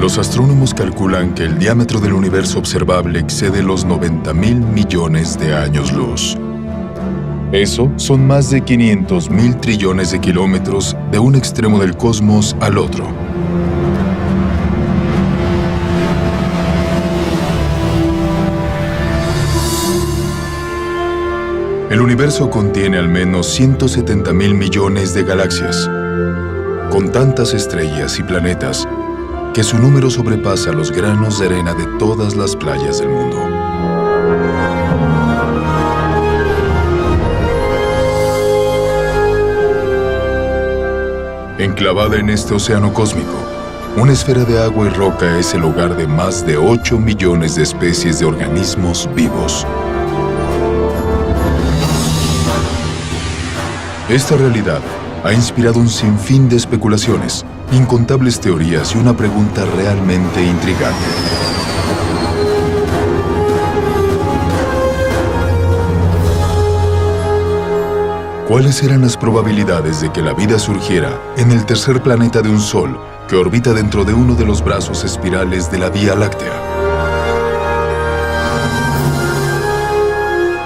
Los astrónomos calculan que el diámetro del universo observable excede los 90.000 millones de años luz. Eso son más de 500.000 trillones de kilómetros de un extremo del cosmos al otro. El universo contiene al menos 170.000 millones de galaxias, con tantas estrellas y planetas que su número sobrepasa los granos de arena de todas las playas del mundo. Enclavada en este océano cósmico, una esfera de agua y roca es el hogar de más de 8 millones de especies de organismos vivos. Esta realidad ha inspirado un sinfín de especulaciones, incontables teorías y una pregunta realmente intrigante. ¿Cuáles eran las probabilidades de que la vida surgiera en el tercer planeta de un Sol que orbita dentro de uno de los brazos espirales de la Vía Láctea?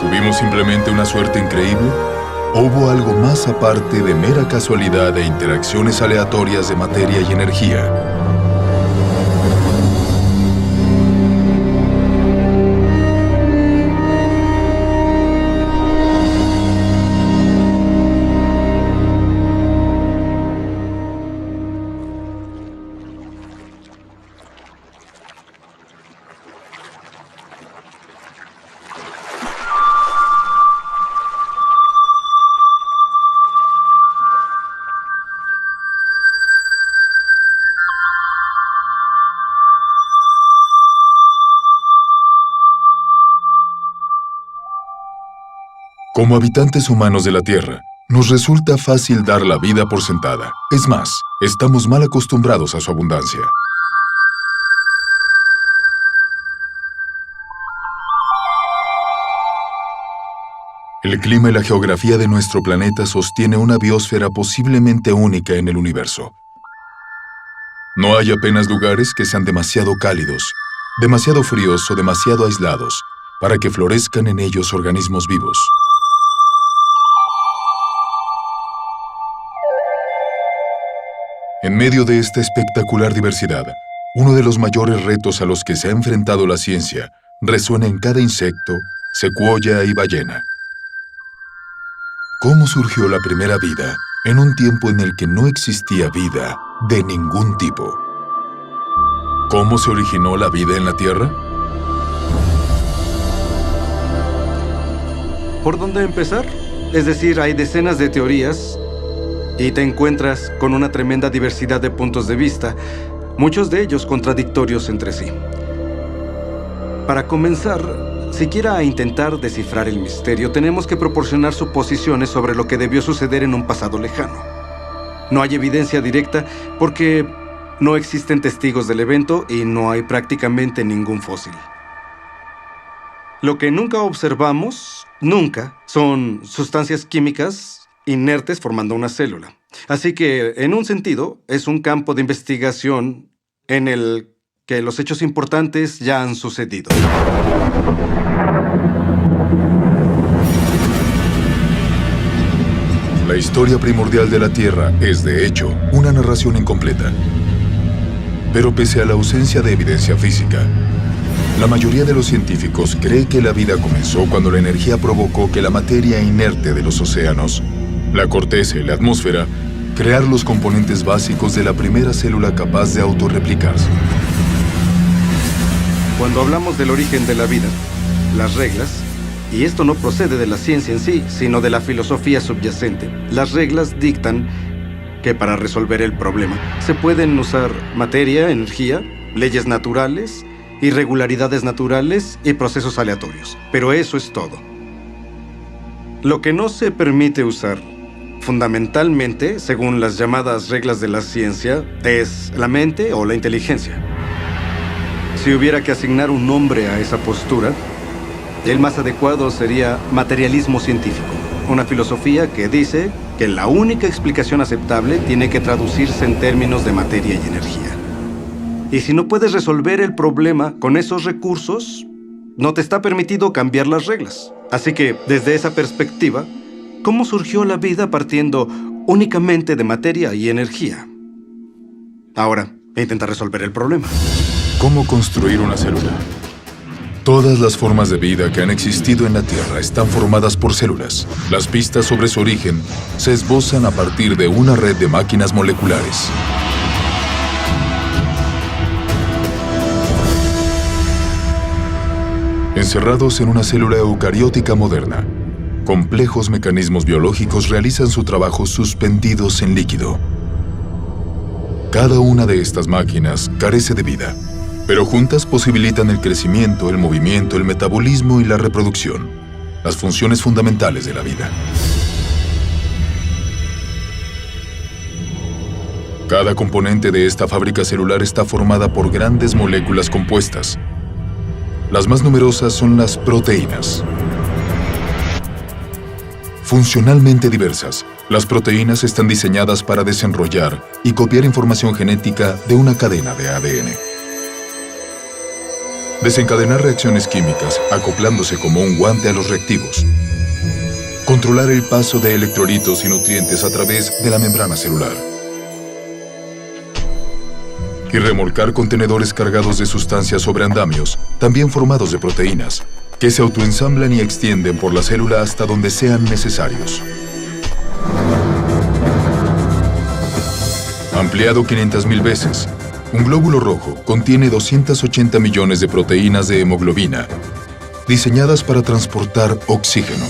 ¿Tuvimos simplemente una suerte increíble? ¿O hubo algo más aparte de mera casualidad e interacciones aleatorias de materia y energía? Como habitantes humanos de la Tierra, nos resulta fácil dar la vida por sentada. Es más, estamos mal acostumbrados a su abundancia. El clima y la geografía de nuestro planeta sostiene una biosfera posiblemente única en el universo. No hay apenas lugares que sean demasiado cálidos, demasiado fríos o demasiado aislados para que florezcan en ellos organismos vivos. En medio de esta espectacular diversidad, uno de los mayores retos a los que se ha enfrentado la ciencia resuena en cada insecto, secuoya y ballena. ¿Cómo surgió la primera vida en un tiempo en el que no existía vida de ningún tipo? ¿Cómo se originó la vida en la Tierra? ¿Por dónde empezar? Es decir, hay decenas de teorías y te encuentras con una tremenda diversidad de puntos de vista, muchos de ellos contradictorios entre sí. Para comenzar, siquiera a intentar descifrar el misterio, tenemos que proporcionar suposiciones sobre lo que debió suceder en un pasado lejano. No hay evidencia directa porque no existen testigos del evento y no hay prácticamente ningún fósil. Lo que nunca observamos, son sustancias químicas inertes formando una célula. Así que, en un sentido, es un campo de investigación en el que los hechos importantes ya han sucedido. La historia primordial de la Tierra es, de hecho, una narración incompleta. Pero pese a la ausencia de evidencia física, la mayoría de los científicos cree que la vida comenzó cuando la energía provocó que la materia inerte de los océanos, la corteza y la atmósfera, crear los componentes básicos de la primera célula capaz de autorreplicarse. Cuando hablamos del origen de la vida, las reglas, y esto no procede de la ciencia en sí, sino de la filosofía subyacente, las reglas dictan que para resolver el problema se pueden usar materia, energía, leyes naturales, irregularidades naturales y procesos aleatorios. Pero eso es todo. Lo que no se permite usar, fundamentalmente, según las llamadas reglas de la ciencia, es la mente o la inteligencia. Si hubiera que asignar un nombre a esa postura, el más adecuado sería materialismo científico, una filosofía que dice que la única explicación aceptable tiene que traducirse en términos de materia y energía. Y si no puedes resolver el problema con esos recursos, no te está permitido cambiar las reglas. Así que, desde esa perspectiva, ¿cómo surgió la vida partiendo únicamente de materia y energía? Ahora, intenta resolver el problema. ¿Cómo construir una célula? Todas las formas de vida que han existido en la Tierra están formadas por células. Las pistas sobre su origen se esbozan a partir de una red de máquinas moleculares. Encerrados en una célula eucariótica moderna, complejos mecanismos biológicos realizan su trabajo suspendidos en líquido. Cada una de estas máquinas carece de vida, pero juntas posibilitan el crecimiento, el movimiento, el metabolismo y la reproducción, las funciones fundamentales de la vida. Cada componente de esta fábrica celular está formada por grandes moléculas compuestas. Las más numerosas son las proteínas. Funcionalmente diversas, las proteínas están diseñadas para desenrollar y copiar información genética de una cadena de ADN. Desencadenar reacciones químicas acoplándose como un guante a los reactivos. Controlar el paso de electrolitos y nutrientes a través de la membrana celular. Y remolcar contenedores cargados de sustancias sobre andamios, también formados de proteínas, que se autoensamblan y extienden por la célula hasta donde sean necesarios. Ampliado 500.000 veces, un glóbulo rojo contiene 280 millones de proteínas de hemoglobina, diseñadas para transportar oxígeno.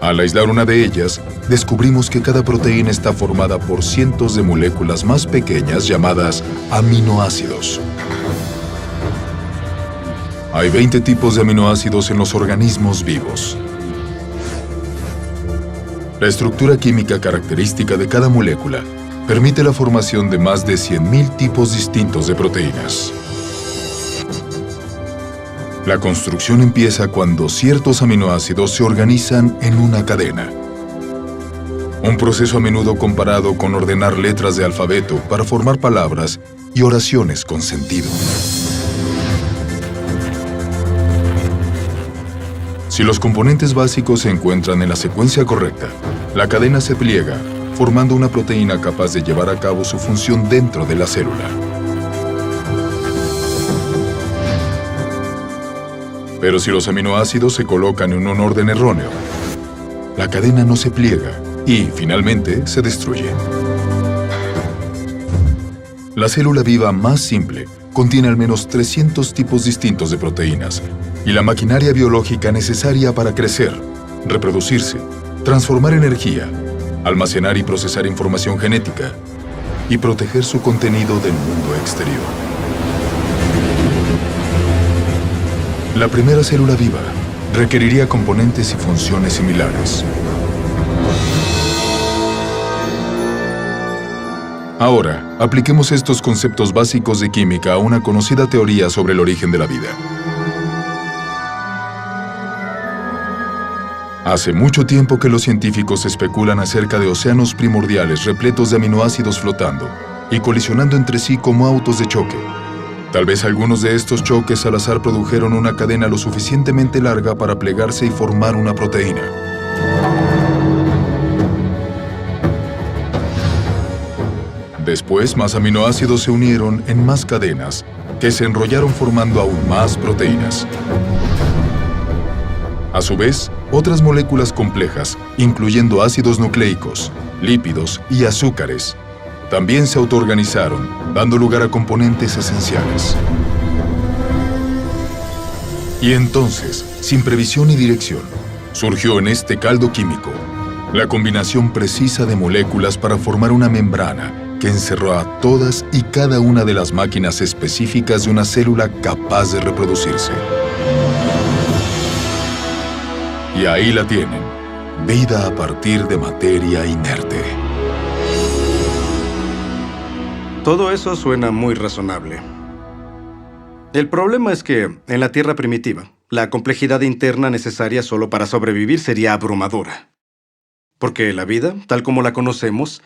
Al aislar una de ellas, descubrimos que cada proteína está formada por cientos de moléculas más pequeñas llamadas aminoácidos. Hay 20 tipos de aminoácidos en los organismos vivos. La estructura química característica de cada molécula permite la formación de más de 100.000 tipos distintos de proteínas. La construcción empieza cuando ciertos aminoácidos se organizan en una cadena. Un proceso a menudo comparado con ordenar letras de alfabeto para formar palabras y oraciones con sentido. Si los componentes básicos se encuentran en la secuencia correcta, la cadena se pliega, formando una proteína capaz de llevar a cabo su función dentro de la célula. Pero si los aminoácidos se colocan en un orden erróneo, la cadena no se pliega y, finalmente, se destruye. La célula viva más simple contiene al menos 300 tipos distintos de proteínas y la maquinaria biológica necesaria para crecer, reproducirse, transformar energía, almacenar y procesar información genética y proteger su contenido del mundo exterior. La primera célula viva requeriría componentes y funciones similares. Ahora, apliquemos estos conceptos básicos de química a una conocida teoría sobre el origen de la vida. Hace mucho tiempo que los científicos especulan acerca de océanos primordiales repletos de aminoácidos flotando y colisionando entre sí como autos de choque. Tal vez algunos de estos choques al azar produjeron una cadena lo suficientemente larga para plegarse y formar una proteína. Después, más aminoácidos se unieron en más cadenas, que se enrollaron formando aún más proteínas. A su vez, otras moléculas complejas, incluyendo ácidos nucleicos, lípidos y azúcares, también se autoorganizaron, dando lugar a componentes esenciales. Y entonces, sin previsión ni dirección, surgió en este caldo químico la combinación precisa de moléculas para formar una membrana que encerró a todas y cada una de las máquinas específicas de una célula capaz de reproducirse. Y ahí la tienen, vida a partir de materia inerte. Todo eso suena muy razonable. El problema es que, en la Tierra primitiva, la complejidad interna necesaria solo para sobrevivir sería abrumadora. Porque la vida, tal como la conocemos,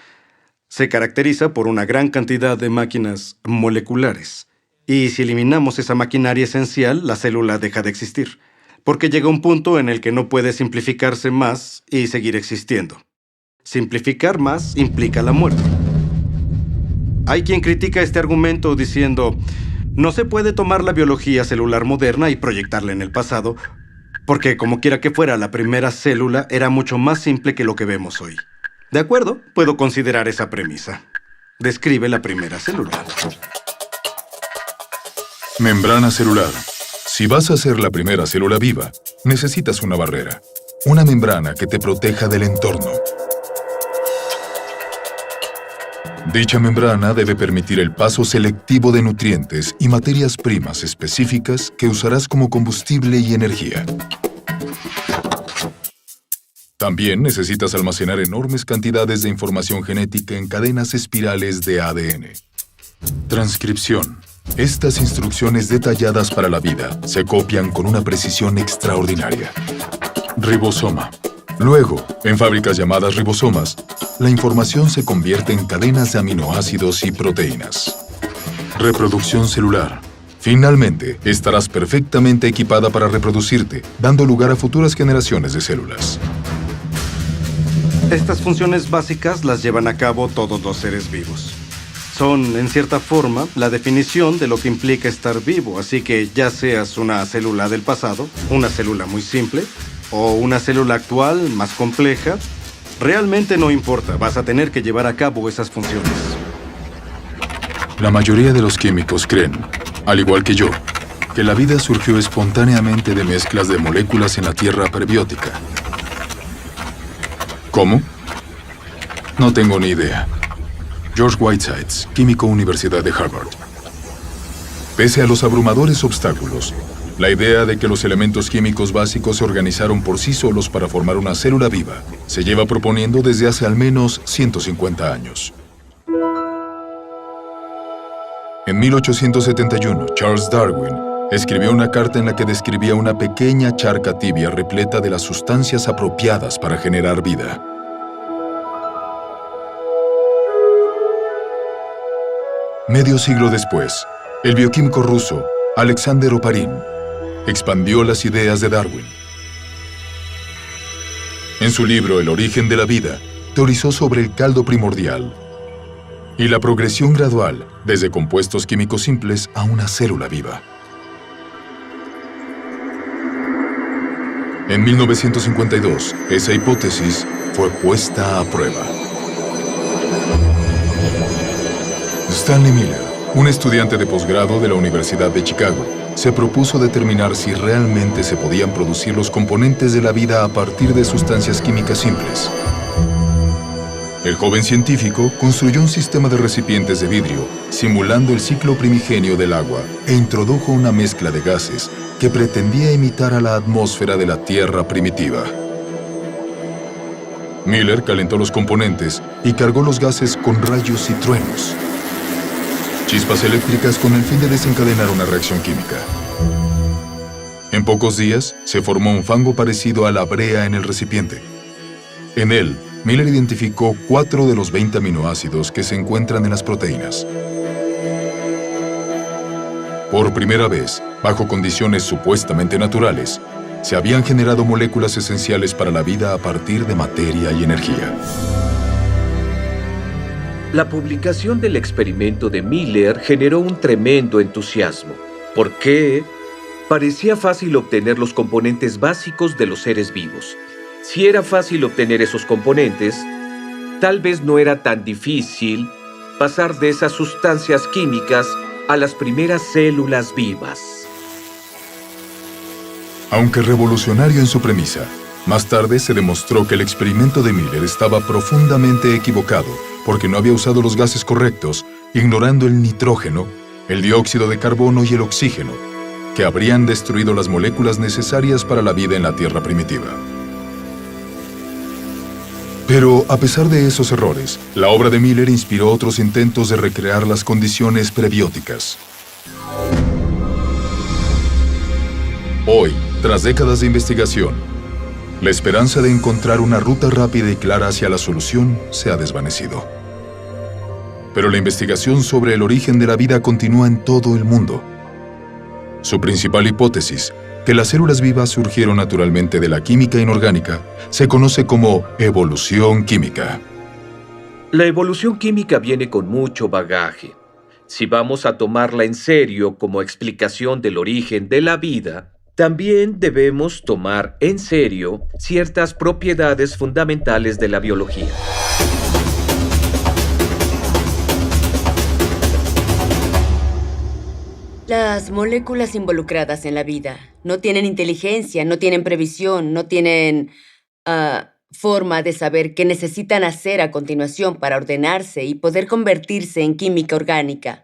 se caracteriza por una gran cantidad de máquinas moleculares. Y si eliminamos esa maquinaria esencial, la célula deja de existir, porque llega un punto en el que no puede simplificarse más y seguir existiendo. Simplificar más implica la muerte. Hay quien critica este argumento diciendo: no se puede tomar la biología celular moderna y proyectarla en el pasado, porque como quiera que fuera, la primera célula era mucho más simple que lo que vemos hoy. De acuerdo, puedo considerar esa premisa. Describe la primera célula. Membrana celular. Si vas a ser la primera célula viva, necesitas una barrera, una membrana que te proteja del entorno. Dicha membrana debe permitir el paso selectivo de nutrientes y materias primas específicas que usarás como combustible y energía. También necesitas almacenar enormes cantidades de información genética en cadenas espirales de ADN. Transcripción. Estas instrucciones detalladas para la vida se copian con una precisión extraordinaria. Ribosoma. Luego, en fábricas llamadas ribosomas, la información se convierte en cadenas de aminoácidos y proteínas. Reproducción celular. Finalmente, estarás perfectamente equipada para reproducirte, dando lugar a futuras generaciones de células. Estas funciones básicas las llevan a cabo todos los seres vivos. Son, en cierta forma, la definición de lo que implica estar vivo, así que ya seas una célula del pasado, una célula muy simple, o una célula actual, más compleja, realmente no importa, vas a tener que llevar a cabo esas funciones. La mayoría de los químicos creen, al igual que yo, que la vida surgió espontáneamente de mezclas de moléculas en la tierra prebiótica. ¿Cómo? No tengo ni idea. George Whitesides, químico, Universidad de Harvard. Pese a los abrumadores obstáculos, la idea de que los elementos químicos básicos se organizaron por sí solos para formar una célula viva se lleva proponiendo desde hace al menos 150 años. En 1871, Charles Darwin escribió una carta en la que describía una pequeña charca tibia repleta de las sustancias apropiadas para generar vida. Medio siglo después, el bioquímico ruso Alexander Oparin expandió las ideas de Darwin. En su libro El origen de la vida, teorizó sobre el caldo primordial y la progresión gradual desde compuestos químicos simples a una célula viva. En 1952, esa hipótesis fue puesta a prueba. Stanley Miller, un estudiante de posgrado de la Universidad de Chicago, se propuso determinar si realmente se podían producir los componentes de la vida a partir de sustancias químicas simples. El joven científico construyó un sistema de recipientes de vidrio, simulando el ciclo primigenio del agua, e introdujo una mezcla de gases que pretendía imitar a la atmósfera de la Tierra primitiva. Miller calentó los componentes y cargó los gases con rayos y truenos, chispas eléctricas con el fin de desencadenar una reacción química. En pocos días, se formó un fango parecido a la brea en el recipiente. En él, Miller identificó 4 de los 20 aminoácidos que se encuentran en las proteínas. Por primera vez, bajo condiciones supuestamente naturales, se habían generado moléculas esenciales para la vida a partir de materia y energía. La publicación del experimento de Miller generó un tremendo entusiasmo, porque parecía fácil obtener los componentes básicos de los seres vivos. Si era fácil obtener esos componentes, tal vez no era tan difícil pasar de esas sustancias químicas a las primeras células vivas. Aunque revolucionario en su premisa, más tarde se demostró que el experimento de Miller estaba profundamente equivocado porque no había usado los gases correctos, ignorando el nitrógeno, el dióxido de carbono y el oxígeno, que habrían destruido las moléculas necesarias para la vida en la Tierra primitiva. Pero, a pesar de esos errores, la obra de Miller inspiró otros intentos de recrear las condiciones prebióticas. Hoy, tras décadas de investigación, la esperanza de encontrar una ruta rápida y clara hacia la solución se ha desvanecido. Pero la investigación sobre el origen de la vida continúa en todo el mundo. Su principal hipótesis, que las células vivas surgieron naturalmente de la química inorgánica, se conoce como evolución química. La evolución química viene con mucho bagaje. Si vamos a tomarla en serio como explicación del origen de la vida, también debemos tomar en serio ciertas propiedades fundamentales de la biología. Las moléculas involucradas en la vida no tienen inteligencia, no tienen previsión, no tienen forma de saber qué necesitan hacer a continuación para ordenarse y poder convertirse en química orgánica.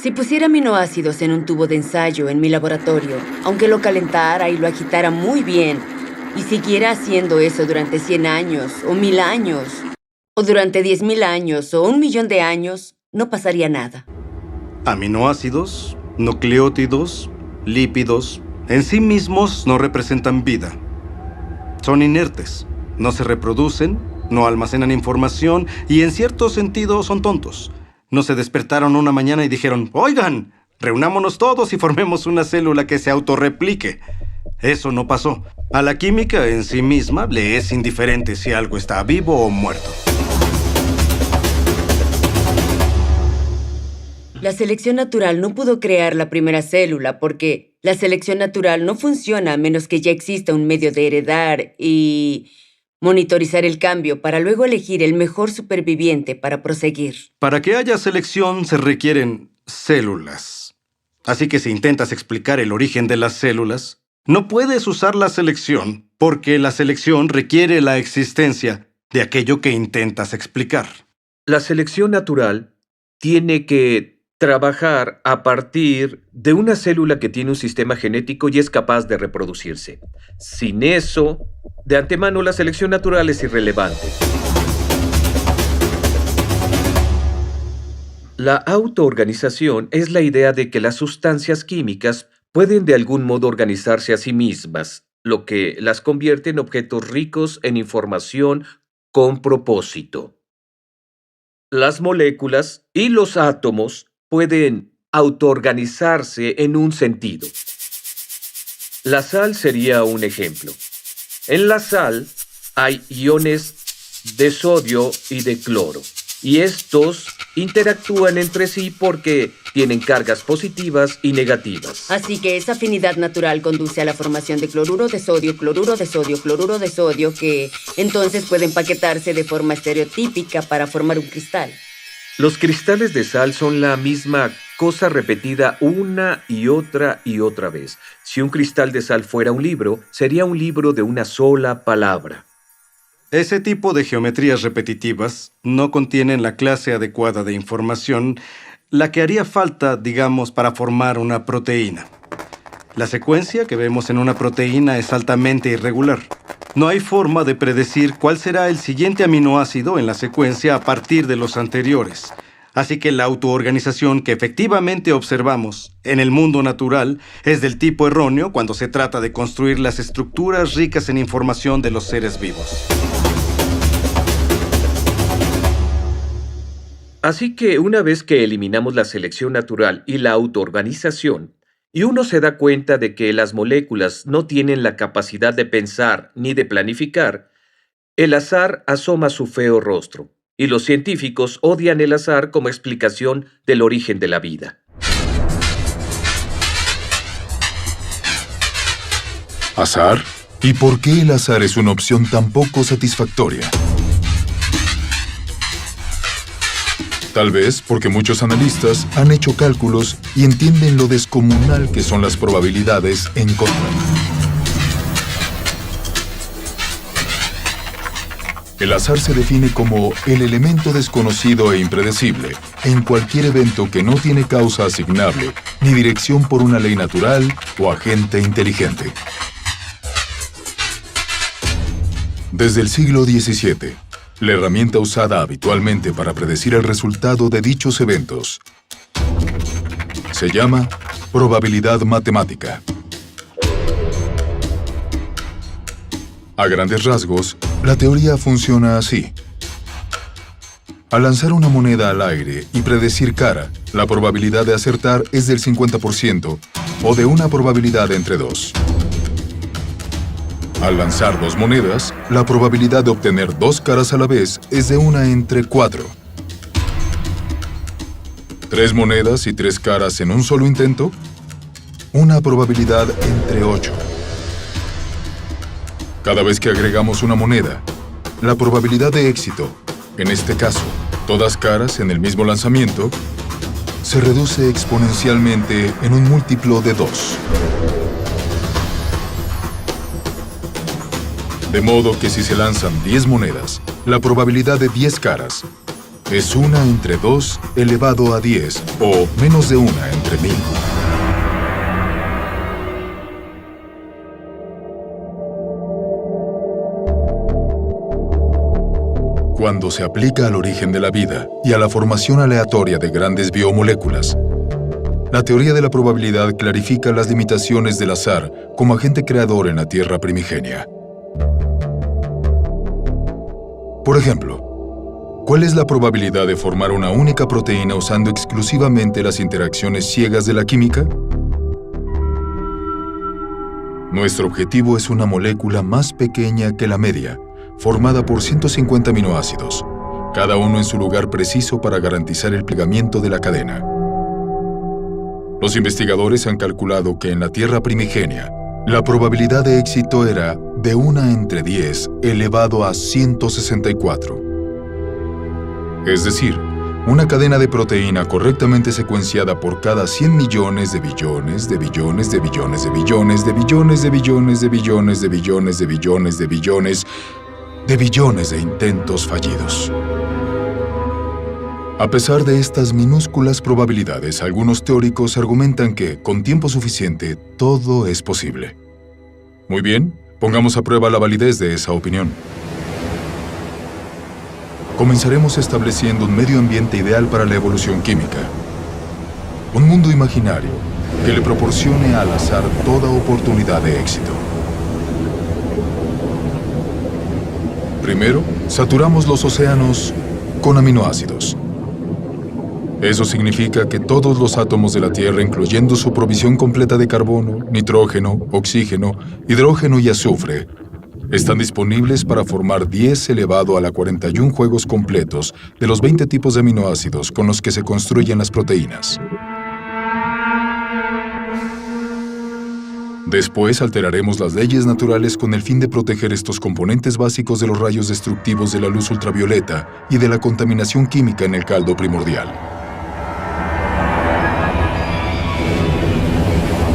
Si pusiera aminoácidos en un tubo de ensayo en mi laboratorio, aunque lo calentara y lo agitara muy bien, y siguiera haciendo eso durante 100 años, o 1000 años, o durante 10.000 años, o 1.000.000 de años, no pasaría nada. Aminoácidos, nucleótidos, lípidos, en sí mismos no representan vida. Son inertes, no se reproducen, no almacenan información y en cierto sentido son tontos. No se despertaron una mañana y dijeron, «Oigan, reunámonos todos y formemos una célula que se autorreplique». Eso no pasó. A la química en sí misma le es indiferente si algo está vivo o muerto. La selección natural no pudo crear la primera célula porque la selección natural no funciona a menos que ya exista un medio de heredar y monitorizar el cambio para luego elegir el mejor superviviente para proseguir. Para que haya selección se requieren células. Así que si intentas explicar el origen de las células, no puedes usar la selección porque la selección requiere la existencia de aquello que intentas explicar. La selección natural tiene que trabajar a partir de una célula que tiene un sistema genético y es capaz de reproducirse. Sin eso, de antemano la selección natural es irrelevante. La autoorganización es la idea de que las sustancias químicas pueden de algún modo organizarse a sí mismas, lo que las convierte en objetos ricos en información con propósito. Las moléculas y los átomos pueden autoorganizarse en un sentido. La sal sería un ejemplo. En la sal hay iones de sodio y de cloro, y estos interactúan entre sí porque tienen cargas positivas y negativas. Así que esa afinidad natural conduce a la formación de cloruro de sodio, cloruro de sodio, cloruro de sodio, que entonces pueden empaquetarse de forma estereotípica para formar un cristal. Los cristales de sal son la misma cosa repetida una y otra vez. Si un cristal de sal fuera un libro, sería un libro de una sola palabra. Ese tipo de geometrías repetitivas no contienen la clase adecuada de información, la que haría falta, digamos, para formar una proteína. La secuencia que vemos en una proteína es altamente irregular. No hay forma de predecir cuál será el siguiente aminoácido en la secuencia a partir de los anteriores. Así que la autoorganización que efectivamente observamos en el mundo natural es del tipo erróneo cuando se trata de construir las estructuras ricas en información de los seres vivos. Así que una vez que eliminamos la selección natural y la autoorganización, y uno se da cuenta de que las moléculas no tienen la capacidad de pensar ni de planificar, el azar asoma su feo rostro, y los científicos odian el azar como explicación del origen de la vida. ¿Azar? ¿Y por qué el azar es una opción tan poco satisfactoria? Tal vez porque muchos analistas han hecho cálculos y entienden lo descomunal que son las probabilidades en contra. El azar se define como el elemento desconocido e impredecible en cualquier evento que no tiene causa asignable ni dirección por una ley natural o agente inteligente. Desde el siglo XVII, la herramienta usada habitualmente para predecir el resultado de dichos eventos se llama probabilidad matemática. A grandes rasgos, la teoría funciona así. Al lanzar una moneda al aire y predecir cara, la probabilidad de acertar es del 50% o de una probabilidad entre 2. Al lanzar 2 monedas, la probabilidad de obtener 2 caras a la vez es de 1 entre 4. 3 monedas y 3 caras en un solo intento, una probabilidad entre 8. Cada vez que agregamos una moneda, la probabilidad de éxito, en este caso, todas caras en el mismo lanzamiento, se reduce exponencialmente en un múltiplo de 2. De modo que si se lanzan 10 monedas, la probabilidad de 10 caras es 1 entre 2 elevado a 10 o menos de 1 entre 1000. Cuando se aplica al origen de la vida y a la formación aleatoria de grandes biomoléculas, la teoría de la probabilidad clarifica las limitaciones del azar como agente creador en la Tierra primigenia. Por ejemplo, ¿cuál es la probabilidad de formar una única proteína usando exclusivamente las interacciones ciegas de la química? Nuestro objetivo es una molécula más pequeña que la media, formada por 150 aminoácidos, cada uno en su lugar preciso para garantizar el plegamiento de la cadena. Los investigadores han calculado que en la Tierra primigenia, la probabilidad de éxito era de 1 entre 10 elevado a 164. Es decir, una cadena de proteína correctamente secuenciada por cada 100 millones de billones de billones de billones de billones de billones de billones de billones de billones de billones de billones de billones de intentos fallidos. A pesar de estas minúsculas probabilidades, algunos teóricos argumentan que, con tiempo suficiente, todo es posible. Muy bien, pongamos a prueba la validez de esa opinión. Comenzaremos estableciendo un medio ambiente ideal para la evolución química. Un mundo imaginario que le proporcione al azar toda oportunidad de éxito. Primero, saturamos los océanos con aminoácidos. Eso significa que todos los átomos de la Tierra, incluyendo su provisión completa de carbono, nitrógeno, oxígeno, hidrógeno y azufre, están disponibles para formar 10 elevado a la 41 juegos completos de los 20 tipos de aminoácidos con los que se construyen las proteínas. Después alteraremos las leyes naturales con el fin de proteger estos componentes básicos de los rayos destructivos de la luz ultravioleta y de la contaminación química en el caldo primordial.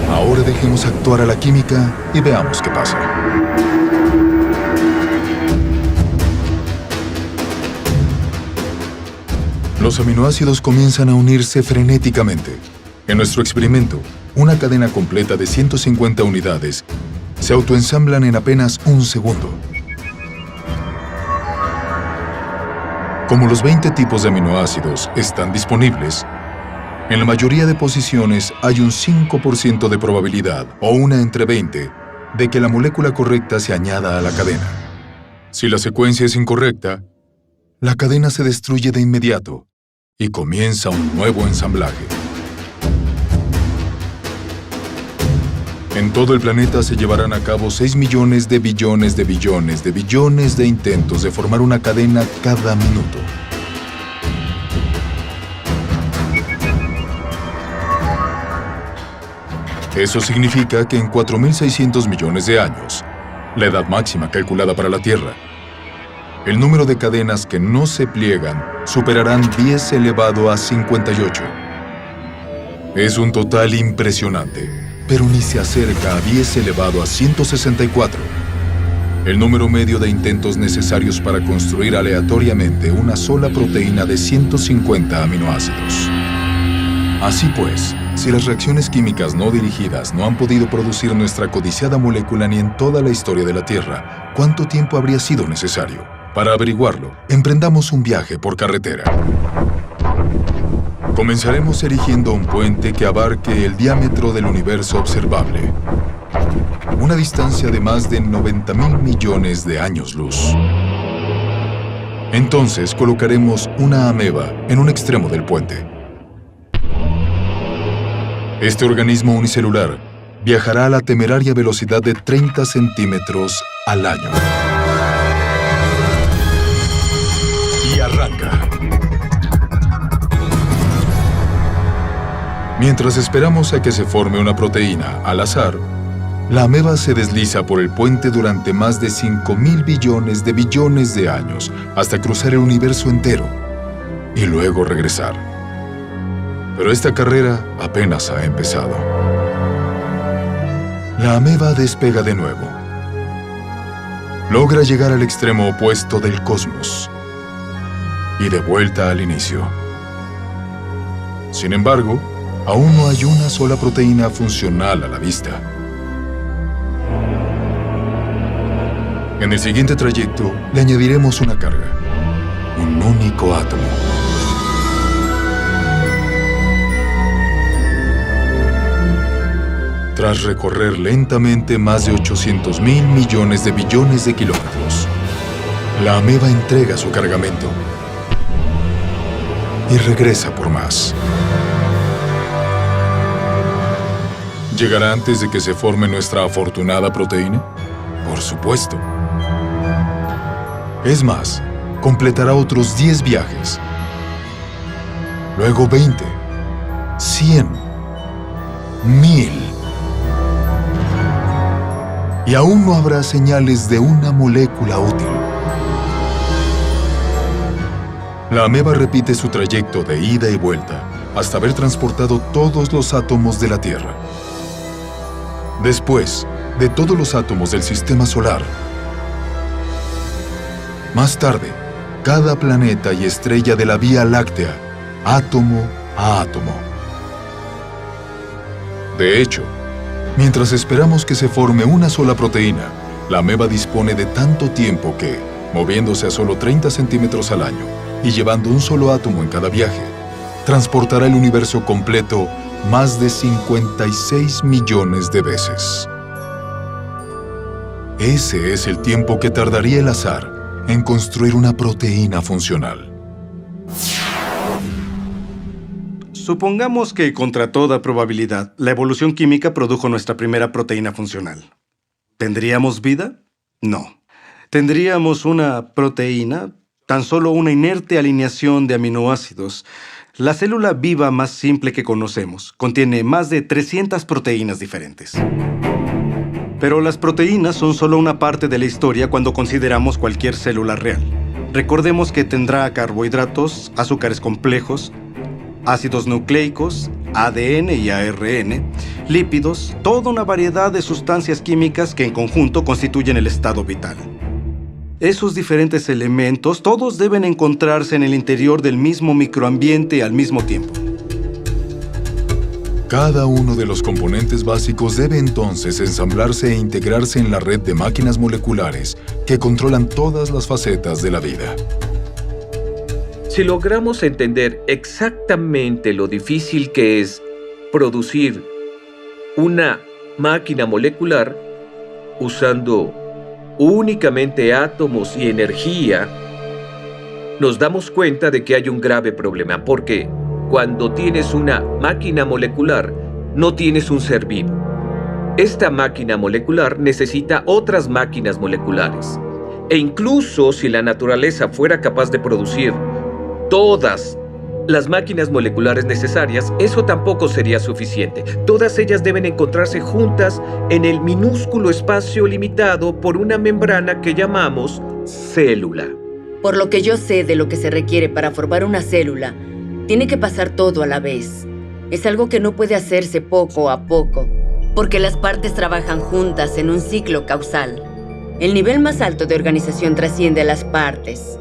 Ahora dejemos actuar a la química y veamos qué pasa. Los aminoácidos comienzan a unirse frenéticamente. En nuestro experimento, una cadena completa de 150 unidades se autoensamblan en apenas un segundo. Como los 20 tipos de aminoácidos están disponibles, en la mayoría de posiciones hay un 5% de probabilidad, o 1 entre 20, de que la molécula correcta se añada a la cadena. Si la secuencia es incorrecta, la cadena se destruye de inmediato y comienza un nuevo ensamblaje. En todo el planeta se llevarán a cabo 6 millones de billones de billones de billones de intentos de formar una cadena cada minuto. Eso significa que en 4.600 millones de años, la edad máxima calculada para la Tierra, el número de cadenas que no se pliegan superarán 10 elevado a 58. Es un total impresionante, pero ni se acerca a 10 elevado a 164, el número medio de intentos necesarios para construir aleatoriamente una sola proteína de 150 aminoácidos. Así pues, si las reacciones químicas no dirigidas no han podido producir nuestra codiciada molécula ni en toda la historia de la Tierra, ¿cuánto tiempo habría sido necesario? Para averiguarlo, emprendamos un viaje por carretera. Comenzaremos erigiendo un puente que abarque el diámetro del universo observable, una distancia de más de 90.000 millones de años luz. Entonces colocaremos una ameba en un extremo del puente. Este organismo unicelular viajará a la temeraria velocidad de 30 centímetros al año. Y arranca. Mientras esperamos a que se forme una proteína al azar, la ameba se desliza por el puente durante más de 5.000 billones de años hasta cruzar el universo entero y luego regresar. Pero esta carrera apenas ha empezado. La ameba despega de nuevo. Logra llegar al extremo opuesto del cosmos y de vuelta al inicio. Sin embargo, aún no hay una sola proteína funcional a la vista. En el siguiente trayecto, le añadiremos una carga, un único átomo. Tras recorrer lentamente más de 800.000 millones de billones de kilómetros, la ameba entrega su cargamento y regresa por más. ¿Llegará antes de que se forme nuestra afortunada proteína? Por supuesto. Es más, completará otros 10 viajes. Luego 20, 100, 1000. Y aún no habrá señales de una molécula útil. La ameba repite su trayecto de ida y vuelta hasta haber transportado todos los átomos de la Tierra. Después de todos los átomos del Sistema Solar. Más tarde, cada planeta y estrella de la Vía Láctea, átomo a átomo. De hecho, mientras esperamos que se forme una sola proteína, la ameba dispone de tanto tiempo que, moviéndose a solo 30 centímetros al año y llevando un solo átomo en cada viaje, transportará el universo completo más de 56 millones de veces. Ese es el tiempo que tardaría el azar en construir una proteína funcional. Supongamos que, contra toda probabilidad, la evolución química produjo nuestra primera proteína funcional. ¿Tendríamos vida? No. ¿Tendríamos una proteína? Tan solo una inerte alineación de aminoácidos. La célula viva más simple que conocemos contiene más de 300 proteínas diferentes. Pero las proteínas son solo una parte de la historia cuando consideramos cualquier célula real. Recordemos que tendrá carbohidratos, azúcares complejos, ácidos nucleicos, ADN y ARN, lípidos, toda una variedad de sustancias químicas que en conjunto constituyen el estado vital. Esos diferentes elementos todos deben encontrarse en el interior del mismo microambiente al mismo tiempo. Cada uno de los componentes básicos debe entonces ensamblarse e integrarse en la red de máquinas moleculares que controlan todas las facetas de la vida. Si logramos entender exactamente lo difícil que es producir una máquina molecular usando únicamente átomos y energía, nos damos cuenta de que hay un grave problema, porque cuando tienes una máquina molecular, no tienes un ser vivo. Esta máquina molecular necesita otras máquinas moleculares. E incluso si la naturaleza fuera capaz de producir todas las máquinas moleculares necesarias, eso tampoco sería suficiente. Todas ellas deben encontrarse juntas en el minúsculo espacio limitado por una membrana que llamamos célula. Por lo que yo sé de lo que se requiere para formar una célula, tiene que pasar todo a la vez. Es algo que no puede hacerse poco a poco, porque las partes trabajan juntas en un ciclo causal. El nivel más alto de organización trasciende a las partes.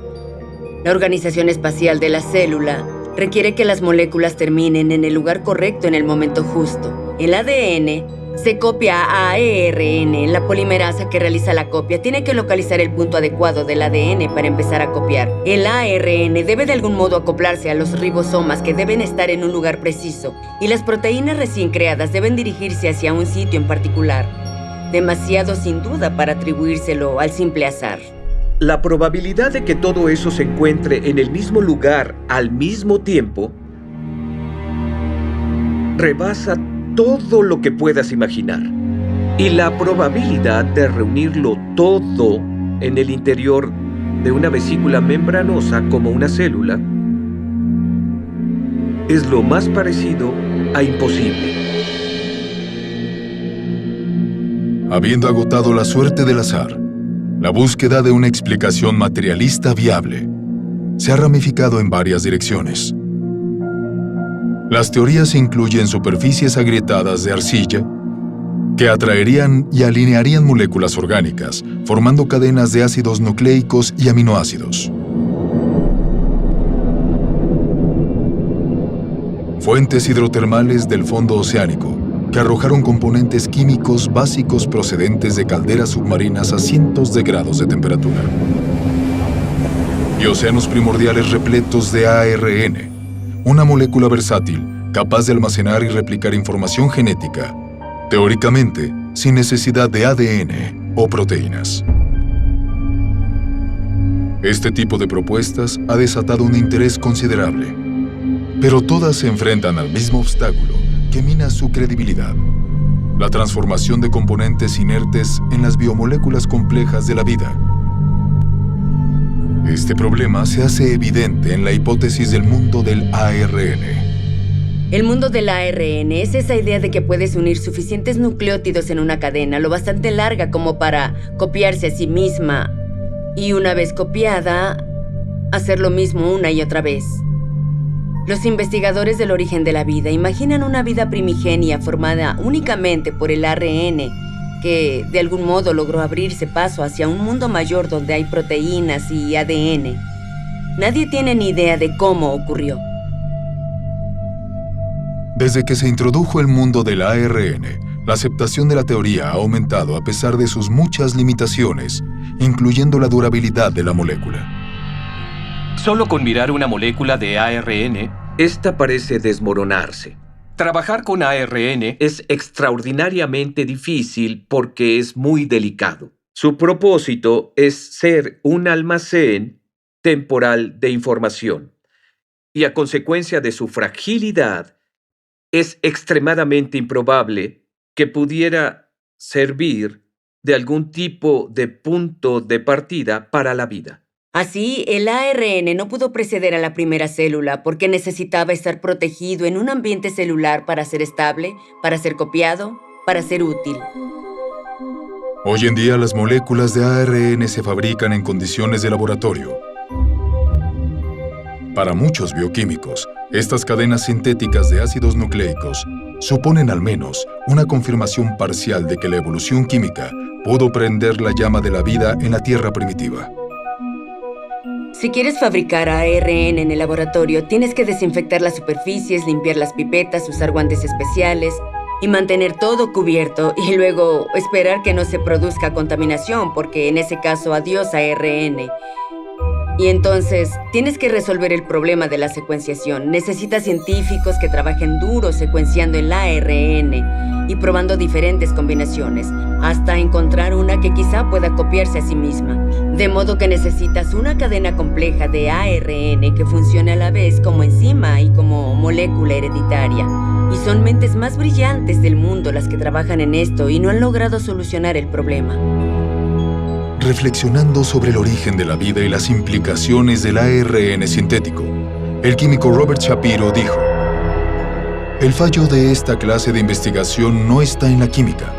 La organización espacial de la célula requiere que las moléculas terminen en el lugar correcto en el momento justo. El ADN se copia a ARN. La polimerasa que realiza la copia tiene que localizar el punto adecuado del ADN para empezar a copiar. El ARN debe de algún modo acoplarse a los ribosomas que deben estar en un lugar preciso. Y las proteínas recién creadas deben dirigirse hacia un sitio en particular. Demasiado sin duda para atribuírselo al simple azar. la probabilidad de que todo eso se encuentre en el mismo lugar al mismo tiempo rebasa todo lo que puedas imaginar. Y la probabilidad de reunirlo todo en el interior de una vesícula membranosa como una célula es lo más parecido a imposible. Habiendo agotado la suerte del azar, la búsqueda de una explicación materialista viable se ha ramificado en varias direcciones. Las teorías incluyen superficies agrietadas de arcilla que atraerían y alinearían moléculas orgánicas, formando cadenas de ácidos nucleicos y aminoácidos. Fuentes hidrotermales del fondo oceánico que arrojaron componentes químicos básicos procedentes de calderas submarinas a cientos de grados de temperatura. Y océanos primordiales repletos de ARN, una molécula versátil capaz de almacenar y replicar información genética, teóricamente sin necesidad de ADN o proteínas. Este tipo de propuestas ha desatado un interés considerable, pero todas se enfrentan al mismo obstáculo que mina su credibilidad: la transformación de componentes inertes en las biomoléculas complejas de la vida. Este problema se hace evidente en la hipótesis del mundo del ARN. El mundo del ARN es esa idea de que puedes unir suficientes nucleótidos en una cadena lo bastante larga como para copiarse a sí misma y, una vez copiada, hacer lo mismo una y otra vez. Los investigadores del origen de la vida imaginan una vida primigenia formada únicamente por el ARN que, de algún modo, logró abrirse paso hacia un mundo mayor donde hay proteínas y ADN. Nadie tiene ni idea de cómo ocurrió. Desde que se introdujo el mundo del ARN, la aceptación de la teoría ha aumentado a pesar de sus muchas limitaciones, incluyendo la durabilidad de la molécula. Solo con mirar una molécula de ARN, Esta parece desmoronarse. trabajar con ARN Es extraordinariamente difícil porque es muy delicado. Su propósito es ser un almacén temporal de información. Y a consecuencia de su fragilidad, es extremadamente improbable que pudiera servir de algún tipo de punto de partida para la vida. Así, el ARN no pudo preceder a la primera célula porque necesitaba estar protegido en un ambiente celular para ser estable, para ser copiado, para ser útil. Hoy en día las moléculas de ARN se fabrican en condiciones de laboratorio. Para muchos bioquímicos, estas cadenas sintéticas de ácidos nucleicos suponen al menos una confirmación parcial de que la evolución química pudo prender la llama de la vida en la Tierra primitiva. Si quieres fabricar ARN en el laboratorio, tienes que desinfectar las superficies, limpiar las pipetas, usar guantes especiales y mantener todo cubierto y luego esperar que no se produzca contaminación, porque en ese caso, adiós ARN. Y entonces, tienes que resolver el problema de la secuenciación. Necesitas científicos que trabajen duro secuenciando el ARN y probando diferentes combinaciones, hasta encontrar una que quizá pueda copiarse a sí misma. De modo que necesitas una cadena compleja de ARN que funcione a la vez como enzima y como molécula hereditaria. Y son mentes más brillantes del mundo las que trabajan en esto y no han logrado solucionar el problema. Reflexionando sobre el origen de la vida y las implicaciones del ARN sintético, el químico Robert Shapiro dijo: "El fallo de esta clase de investigación no está en la química.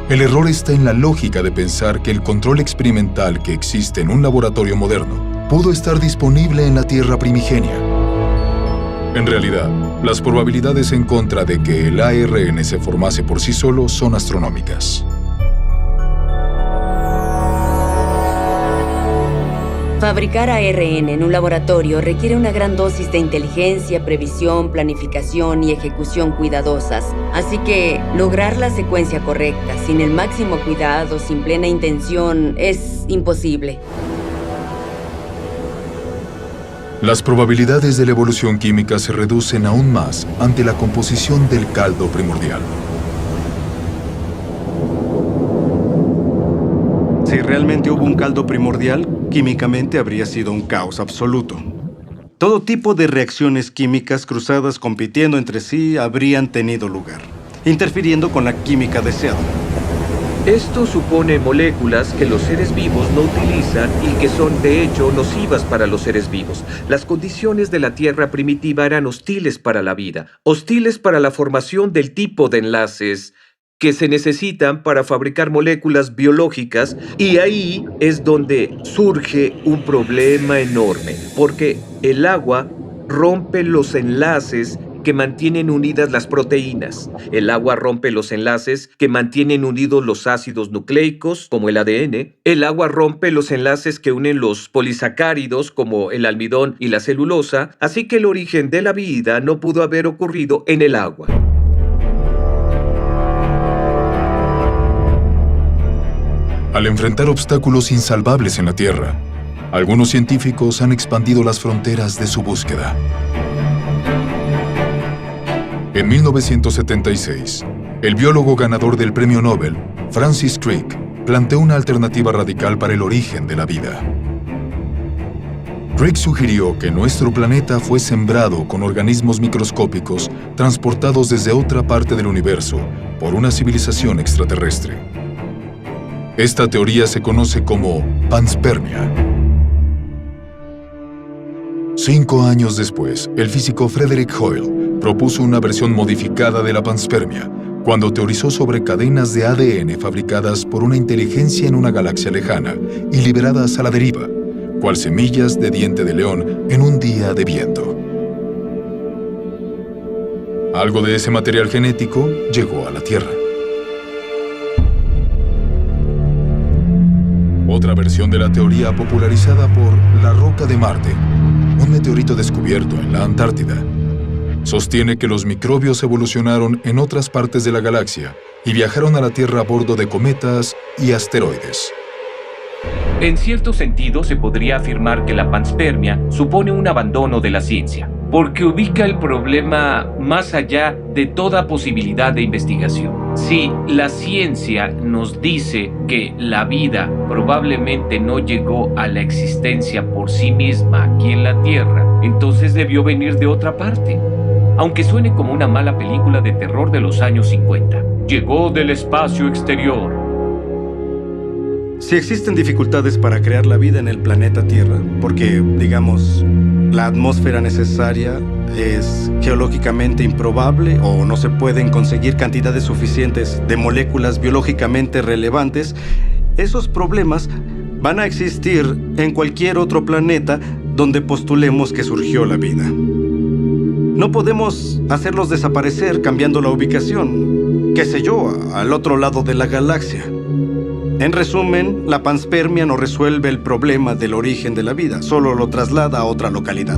El error está en la lógica de pensar que el control experimental que existe en un laboratorio moderno pudo estar disponible en la Tierra primigenia. En realidad, las probabilidades en contra de que el ARN se formase por sí solo son astronómicas." Fabricar ARN en un laboratorio requiere una gran dosis de inteligencia, previsión, planificación y ejecución cuidadosas. Así que lograr la secuencia correcta, sin el máximo cuidado, sin plena intención, es imposible. Las probabilidades de la evolución química se reducen aún más ante la composición del caldo primordial. Si realmente hubo un caldo primordial, químicamente habría sido un caos absoluto. Todo tipo de reacciones químicas cruzadas compitiendo entre sí habrían tenido lugar, interfiriendo con la química deseada. Esto supone moléculas que los seres vivos no utilizan y que son, de hecho, nocivas para los seres vivos. Las condiciones de la Tierra primitiva eran hostiles para la vida, hostiles para la formación del tipo de enlaces que se necesitan para fabricar moléculas biológicas, y ahí es donde surge un problema enorme, porque el agua rompe los enlaces que mantienen unidas las proteínas. El agua rompe los enlaces que mantienen unidos los ácidos nucleicos, como el ADN. El agua rompe los enlaces que unen los polisacáridos, como el almidón y la celulosa, así que el origen de la vida no pudo haber ocurrido en el agua. Al enfrentar obstáculos insalvables en la Tierra, algunos científicos han expandido las fronteras de su búsqueda. En 1976, el biólogo ganador del Premio Nobel, Francis Crick, planteó una alternativa radical para el origen de la vida. Crick sugirió que nuestro planeta fue sembrado con organismos microscópicos transportados desde otra parte del universo por una civilización extraterrestre. Esta teoría se conoce como panspermia. 5 años después, el físico Frederick Hoyle propuso una versión modificada de la panspermia, cuando teorizó sobre cadenas de ADN fabricadas por una inteligencia en una galaxia lejana y liberadas a la deriva, cual semillas de diente de león en un día de viento. Algo de ese material genético llegó a la Tierra. Otra versión de la teoría popularizada por la roca de Marte, un meteorito descubierto en la Antártida, sostiene que los microbios evolucionaron en otras partes de la galaxia y viajaron a la Tierra a bordo de cometas y asteroides. En cierto sentido, se podría afirmar que la panspermia supone un abandono de la ciencia, porque ubica el problema más allá de toda posibilidad de investigación. Si la ciencia nos dice que la vida probablemente no llegó a la existencia por sí misma aquí en la Tierra, entonces debió venir de otra parte. Aunque suene como una mala película de terror de los años 50. Llegó del espacio exterior. Si existen dificultades para crear la vida en el planeta Tierra, porque, digamos, la atmósfera necesaria es geológicamente improbable o no se pueden conseguir cantidades suficientes de moléculas biológicamente relevantes, esos problemas van a existir en cualquier otro planeta donde postulemos que surgió la vida. No podemos hacerlos desaparecer cambiando la ubicación, qué sé yo, al otro lado de la galaxia. En resumen, la panspermia no resuelve el problema del origen de la vida, solo lo traslada a otra localidad.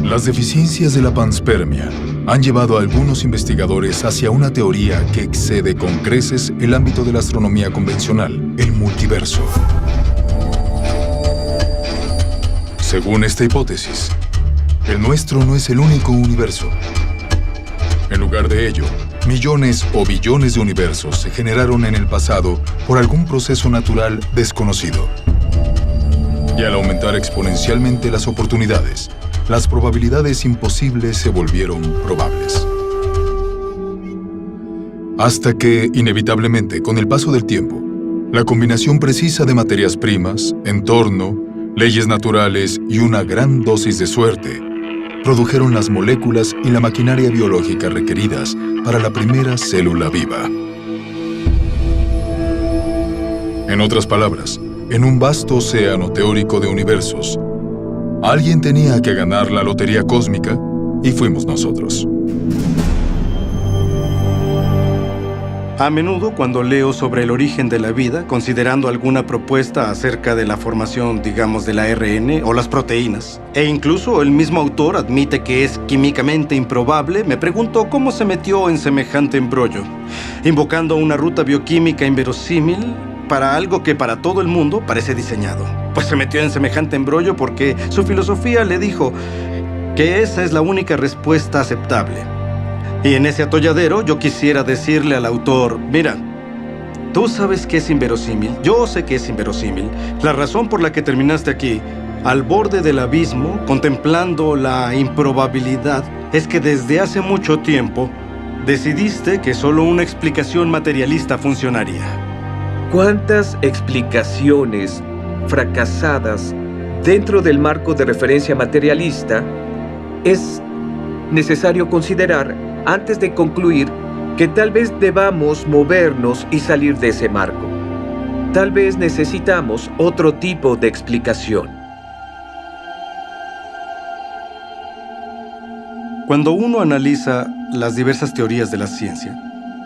Las deficiencias de la panspermia han llevado a algunos investigadores hacia una teoría que excede con creces el ámbito de la astronomía convencional, el multiverso. Según esta hipótesis, el nuestro no es el único universo. En lugar de ello, millones o billones de universos se generaron en el pasado por algún proceso natural desconocido. Y al aumentar exponencialmente las oportunidades, las probabilidades imposibles se volvieron probables. Hasta que, inevitablemente, con el paso del tiempo, la combinación precisa de materias primas, entorno, leyes naturales y una gran dosis de suerte produjeron las moléculas y la maquinaria biológica requeridas para la primera célula viva. En otras palabras, en un vasto océano teórico de universos, alguien tenía que ganar la lotería cósmica y fuimos nosotros. A menudo, cuando leo sobre el origen de la vida, considerando alguna propuesta acerca de la formación, digamos, del ARN o las proteínas, e incluso el mismo autor admite que es químicamente improbable, me pregunto cómo se metió en semejante embrollo, invocando una ruta bioquímica inverosímil para algo que para todo el mundo parece diseñado. Pues se metió en semejante embrollo porque su filosofía le dijo que esa es la única respuesta aceptable. Y en ese atolladero yo quisiera decirle al autor, mira, Tú sabes que es inverosímil, yo sé que es inverosímil. La razón por la que terminaste aquí, al borde del abismo, contemplando la improbabilidad, es que desde hace mucho tiempo decidiste que solo una explicación materialista funcionaría. ¿Cuántas explicaciones fracasadas dentro del marco de referencia materialista es necesario considerar antes de concluir que tal vez debamos movernos y salir de ese marco? Tal vez necesitamos otro tipo de explicación. Cuando uno analiza las diversas teorías de la ciencia,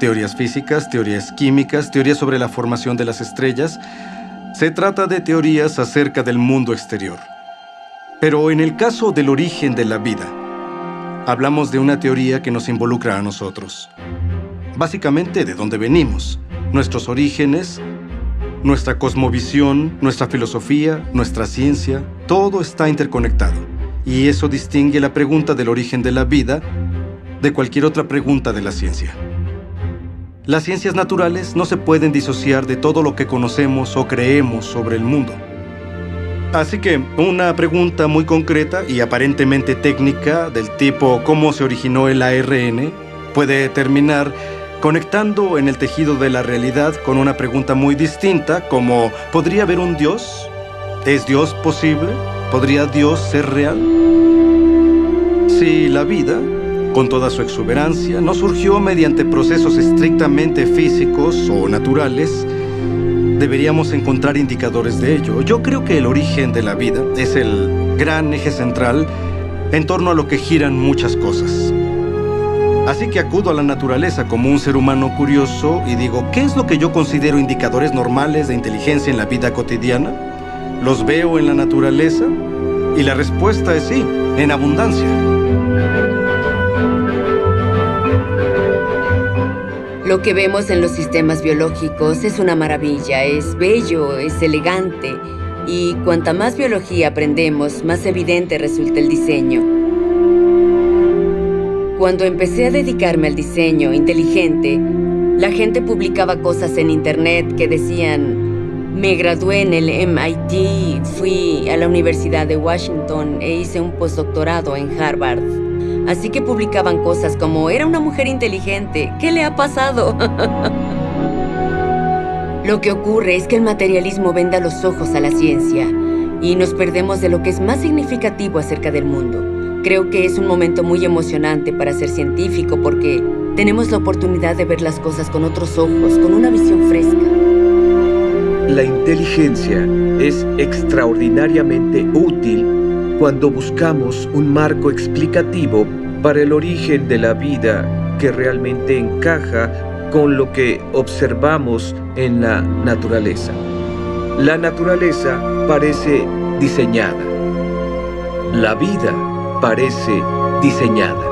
teorías físicas, teorías químicas, teorías sobre la formación de las estrellas, se trata de teorías acerca del mundo exterior. Pero en el caso del origen de la vida, hablamos de una teoría que nos involucra a nosotros. Básicamente, de dónde venimos, nuestros orígenes, nuestra cosmovisión, nuestra filosofía, nuestra ciencia, todo está interconectado. Y eso distingue la pregunta del origen de la vida de cualquier otra pregunta de la ciencia. Las ciencias naturales no se pueden disociar de todo lo que conocemos o creemos sobre el mundo. Así que una pregunta muy concreta y aparentemente técnica del tipo ¿cómo se originó el ARN? Puede terminar conectando en el tejido de la realidad con una pregunta muy distinta como ¿podría haber un Dios? ¿Es Dios posible? ¿Podría Dios ser real? Si la vida, con toda su exuberancia, no surgió mediante procesos estrictamente físicos o naturales, deberíamos encontrar indicadores de ello. Yo creo que el origen de la vida es el gran eje central en torno a lo que giran muchas cosas. Así que acudo a la naturaleza como un ser humano curioso y digo, ¿qué es lo que yo considero indicadores normales de inteligencia en la vida cotidiana? ¿Los veo en la naturaleza? Y la respuesta es sí, en abundancia. Lo que vemos en los sistemas biológicos es una maravilla, es bello, es elegante. Y cuanta más biología aprendemos, más evidente resulta el diseño. Cuando empecé a dedicarme al diseño inteligente, la gente publicaba cosas en internet que decían: me gradué en el MIT, fui a la Universidad de Washington e hice un postdoctorado en Harvard. Así que publicaban cosas como: era una mujer inteligente, ¿qué le ha pasado? Lo que ocurre es que el materialismo venda los ojos a la ciencia y nos perdemos de lo que es más significativo acerca del mundo. Creo que es un momento muy emocionante para ser científico porque tenemos la oportunidad de ver las cosas con otros ojos, con una visión fresca. La inteligencia es extraordinariamente útil cuando buscamos un marco explicativo para el origen de la vida que realmente encaja con lo que observamos en la naturaleza. La naturaleza parece diseñada. La vida parece diseñada.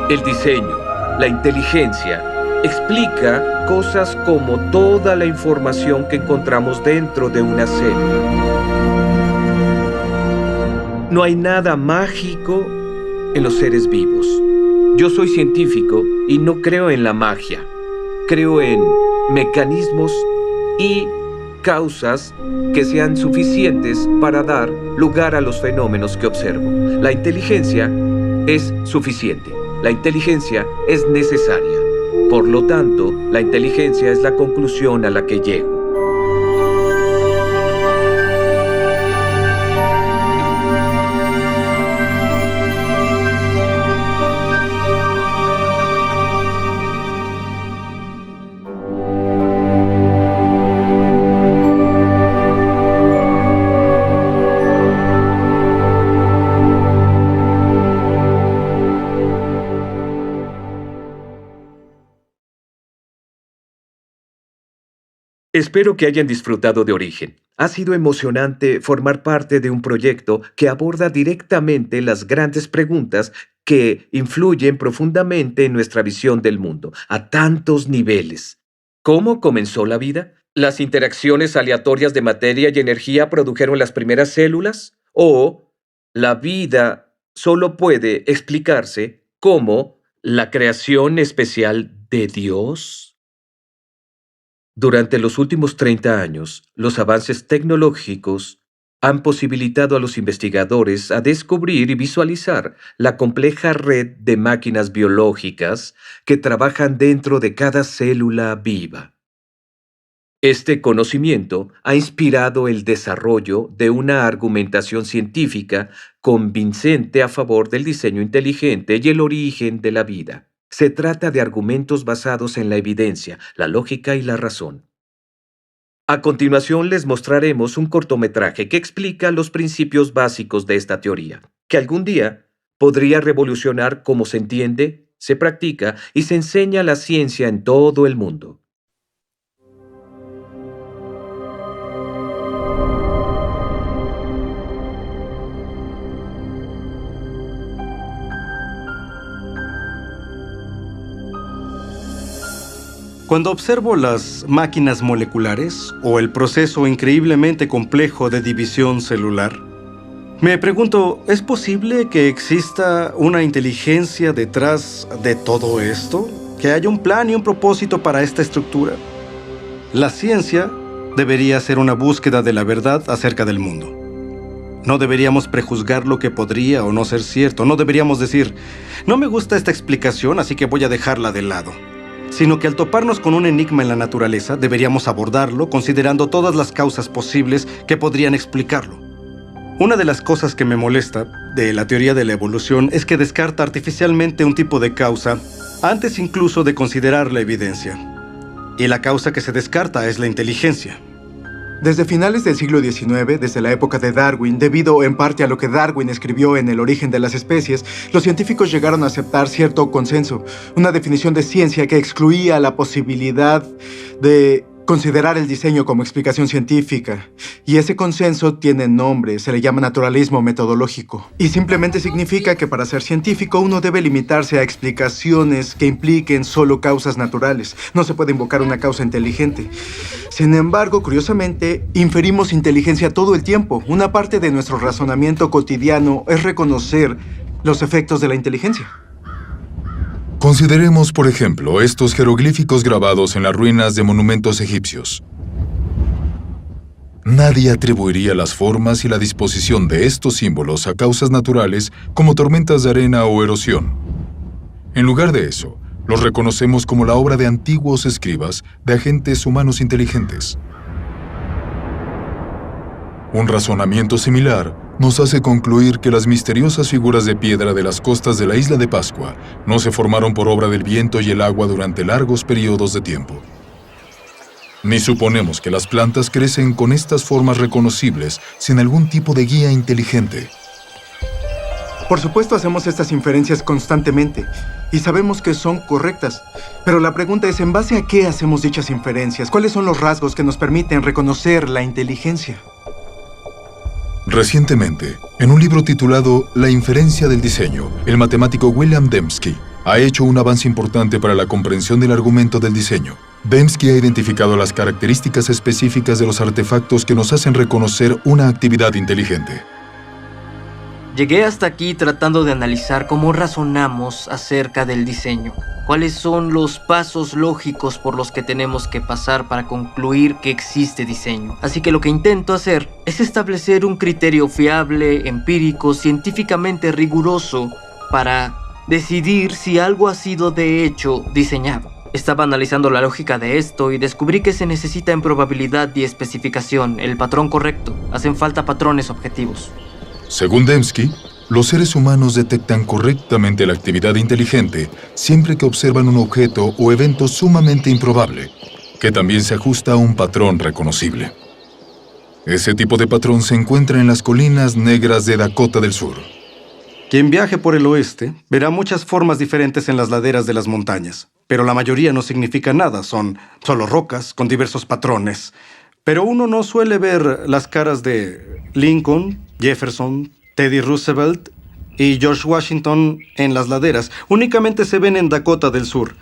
El diseño, la inteligencia, explica cosas como toda la información que encontramos dentro de una célula. No hay nada mágico en los seres vivos. Yo soy científico y no creo en la magia. Creo en mecanismos y causas que sean suficientes para dar lugar a los fenómenos que observo. La inteligencia es suficiente. La inteligencia es necesaria. Por lo tanto, la inteligencia es la conclusión a la que llego. Espero que hayan disfrutado de Origen. Ha sido emocionante formar parte de un proyecto que aborda directamente las grandes preguntas que influyen profundamente en nuestra visión del mundo, a tantos niveles. ¿Cómo comenzó la vida? ¿Las interacciones aleatorias de materia y energía produjeron las primeras células? ¿O la vida solo puede explicarse como la creación especial de Dios? Durante los últimos 30 años, los avances tecnológicos han posibilitado a los investigadores a descubrir y visualizar la compleja red de máquinas biológicas que trabajan dentro de cada célula viva. Este conocimiento ha inspirado el desarrollo de una argumentación científica convincente a favor del diseño inteligente y el origen de la vida. Se trata de argumentos basados en la evidencia, la lógica y la razón. A continuación les mostraremos un cortometraje que explica los principios básicos de esta teoría, que algún día podría revolucionar cómo se entiende, se practica y se enseña la ciencia en todo el mundo. Cuando observo las máquinas moleculares o el proceso increíblemente complejo de división celular, me pregunto, ¿es posible que exista una inteligencia detrás de todo esto? ¿Que haya un plan y un propósito para esta estructura? La ciencia debería ser una búsqueda de la verdad acerca del mundo. No deberíamos prejuzgar lo que podría o no ser cierto. No deberíamos decir, no me gusta esta explicación, así que voy a dejarla de lado. Sino que al toparnos con un enigma en la naturaleza, deberíamos abordarlo considerando todas las causas posibles que podrían explicarlo. Una de las cosas que me molesta de la teoría de la evolución es que descarta artificialmente un tipo de causa antes incluso de considerar la evidencia. Y la causa que se descarta es la inteligencia. Desde finales del siglo XIX, desde la época de Darwin, debido en parte a lo que Darwin escribió en El origen de las especies, los científicos llegaron a aceptar cierto consenso, una definición de ciencia que excluía la posibilidad de considerar el diseño como explicación científica. Y ese consenso tiene nombre, se le llama naturalismo metodológico. Y simplemente significa que para ser científico uno debe limitarse a explicaciones que impliquen solo causas naturales. No se puede invocar una causa inteligente. Sin embargo, curiosamente, inferimos inteligencia todo el tiempo. Una parte de nuestro razonamiento cotidiano es reconocer los efectos de la inteligencia. Consideremos, por ejemplo, estos jeroglíficos grabados en las ruinas de monumentos egipcios. Nadie atribuiría las formas y la disposición de estos símbolos a causas naturales como tormentas de arena o erosión. En lugar de eso, los reconocemos como la obra de antiguos escribas de agentes humanos inteligentes. Un razonamiento similar nos hace concluir que las misteriosas figuras de piedra de las costas de la isla de Pascua no se formaron por obra del viento y el agua durante largos periodos de tiempo. Ni suponemos que las plantas crecen con estas formas reconocibles sin algún tipo de guía inteligente. Por supuesto, hacemos estas inferencias constantemente y sabemos que son correctas. Pero la pregunta es, ¿en base a qué hacemos dichas inferencias? ¿Cuáles son los rasgos que nos permiten reconocer la inteligencia? Recientemente, en un libro titulado La inferencia del diseño, el matemático William Dembski ha hecho un avance importante para la comprensión del argumento del diseño. Dembski ha identificado las características específicas de los artefactos que nos hacen reconocer una actividad inteligente. Llegué hasta aquí tratando de analizar cómo razonamos acerca del diseño. ¿Cuáles son los pasos lógicos por los que tenemos que pasar para concluir que existe diseño? Así que lo que intento hacer es establecer un criterio fiable, empírico, científicamente riguroso para decidir si algo ha sido de hecho diseñado. Estaba analizando la lógica de esto y descubrí que se necesita en probabilidad y especificación el patrón correcto. Hacen falta patrones objetivos. Según Dembski, los seres humanos detectan correctamente la actividad inteligente siempre que observan un objeto o evento sumamente improbable, que también se ajusta a un patrón reconocible. Ese tipo de patrón se encuentra en las colinas negras de Dakota del Sur. Quien viaje por el oeste verá muchas formas diferentes en las laderas de las montañas, pero la mayoría no significa nada, son solo rocas con diversos patrones. Pero uno no suele ver las caras de Lincoln, Jefferson, Teddy Roosevelt y George Washington en las laderas. Únicamente se ven en Dakota del Sur.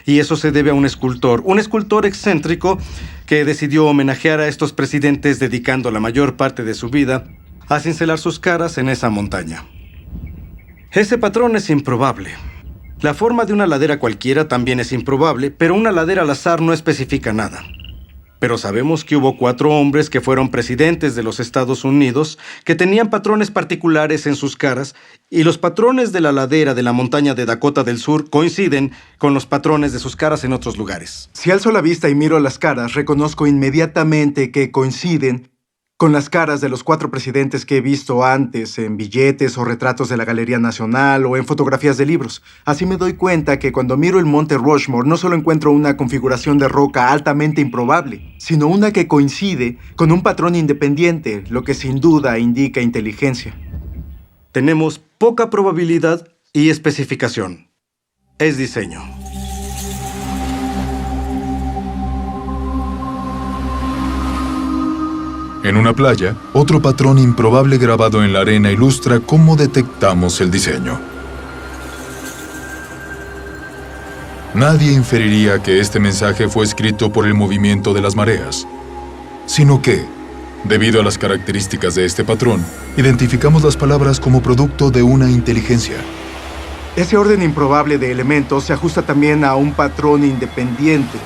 Y eso se debe a un escultor excéntrico que decidió homenajear a estos presidentes dedicando la mayor parte de su vida a cincelar sus caras en esa montaña. Ese patrón es improbable. La forma de una ladera cualquiera también es improbable, pero una ladera al azar no especifica nada. Pero sabemos que hubo 4 hombres que fueron presidentes de los Estados Unidos que tenían patrones particulares en sus caras, y los patrones de la ladera de la montaña de Dakota del Sur coinciden con los patrones de sus caras en otros lugares. Si alzo la vista y miro las caras, reconozco inmediatamente que coinciden con las caras de los 4 presidentes que he visto antes en billetes o retratos de la Galería Nacional o en fotografías de libros. Así me doy cuenta que cuando miro el monte Rushmore no solo encuentro una configuración de roca altamente improbable, sino una que coincide con un patrón independiente, lo que sin duda indica inteligencia. Tenemos poca probabilidad y especificación. Es diseño. En una playa, otro patrón improbable grabado en la arena ilustra cómo detectamos el diseño. Nadie inferiría que este mensaje fue escrito por el movimiento de las mareas, sino que, debido a las características de este patrón, identificamos las palabras como producto de una inteligencia. Ese orden improbable de elementos se ajusta también a un patrón independiente,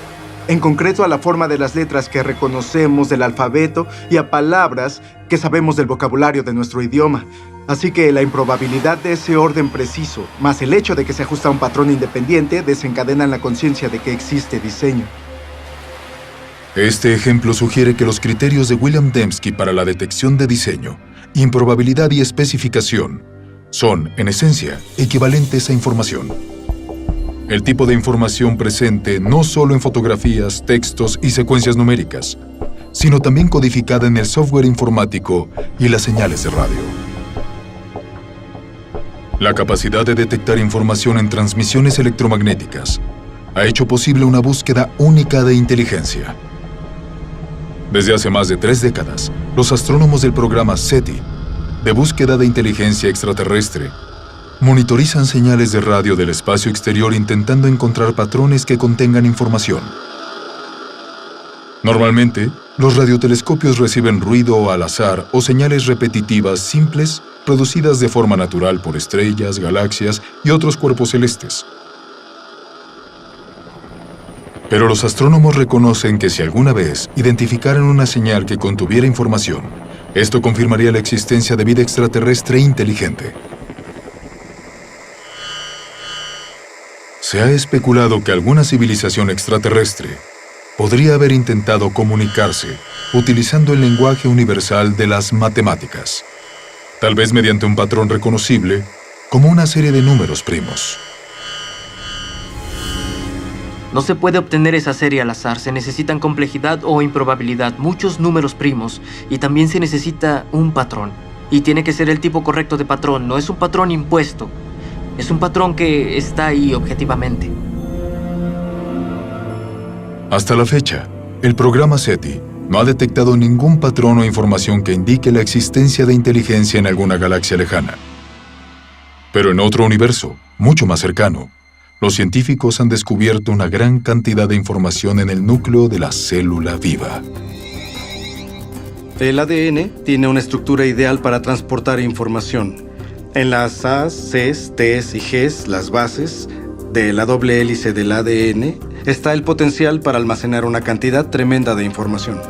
en concreto a la forma de las letras que reconocemos del alfabeto y a palabras que sabemos del vocabulario de nuestro idioma. Así que la improbabilidad de ese orden preciso, más el hecho de que se ajusta a un patrón independiente, desencadenan la conciencia de que existe diseño. Este ejemplo sugiere que los criterios de William Dembski para la detección de diseño, improbabilidad y especificación son, en esencia, equivalentes a información. El tipo de información presente no solo en fotografías, textos y secuencias numéricas, sino también codificada en el software informático y las señales de radio. La capacidad de detectar información en transmisiones electromagnéticas ha hecho posible una búsqueda única de inteligencia. Desde hace más de 3 décadas, los astrónomos del programa SETI, de búsqueda de inteligencia extraterrestre, monitorizan señales de radio del espacio exterior intentando encontrar patrones que contengan información. Normalmente, los radiotelescopios reciben ruido al azar o señales repetitivas simples producidas de forma natural por estrellas, galaxias y otros cuerpos celestes. Pero los astrónomos reconocen que si alguna vez identificaran una señal que contuviera información, esto confirmaría la existencia de vida extraterrestre inteligente. Se ha especulado que alguna civilización extraterrestre podría haber intentado comunicarse utilizando el lenguaje universal de las matemáticas, tal vez mediante un patrón reconocible como una serie de números primos. No se puede obtener esa serie al azar, se necesitan complejidad o improbabilidad, muchos números primos, y también se necesita un patrón. Y tiene que ser el tipo correcto de patrón, no es un patrón impuesto. Es un patrón que está ahí objetivamente. Hasta la fecha, el programa SETI no ha detectado ningún patrón o información que indique la existencia de inteligencia en alguna galaxia lejana. Pero en otro universo, mucho más cercano, los científicos han descubierto una gran cantidad de información en el núcleo de la célula viva. El ADN tiene una estructura ideal para transportar información. En las A's, C's, T's y G's, las bases de la doble hélice del ADN, está el potencial para almacenar una cantidad tremenda de información.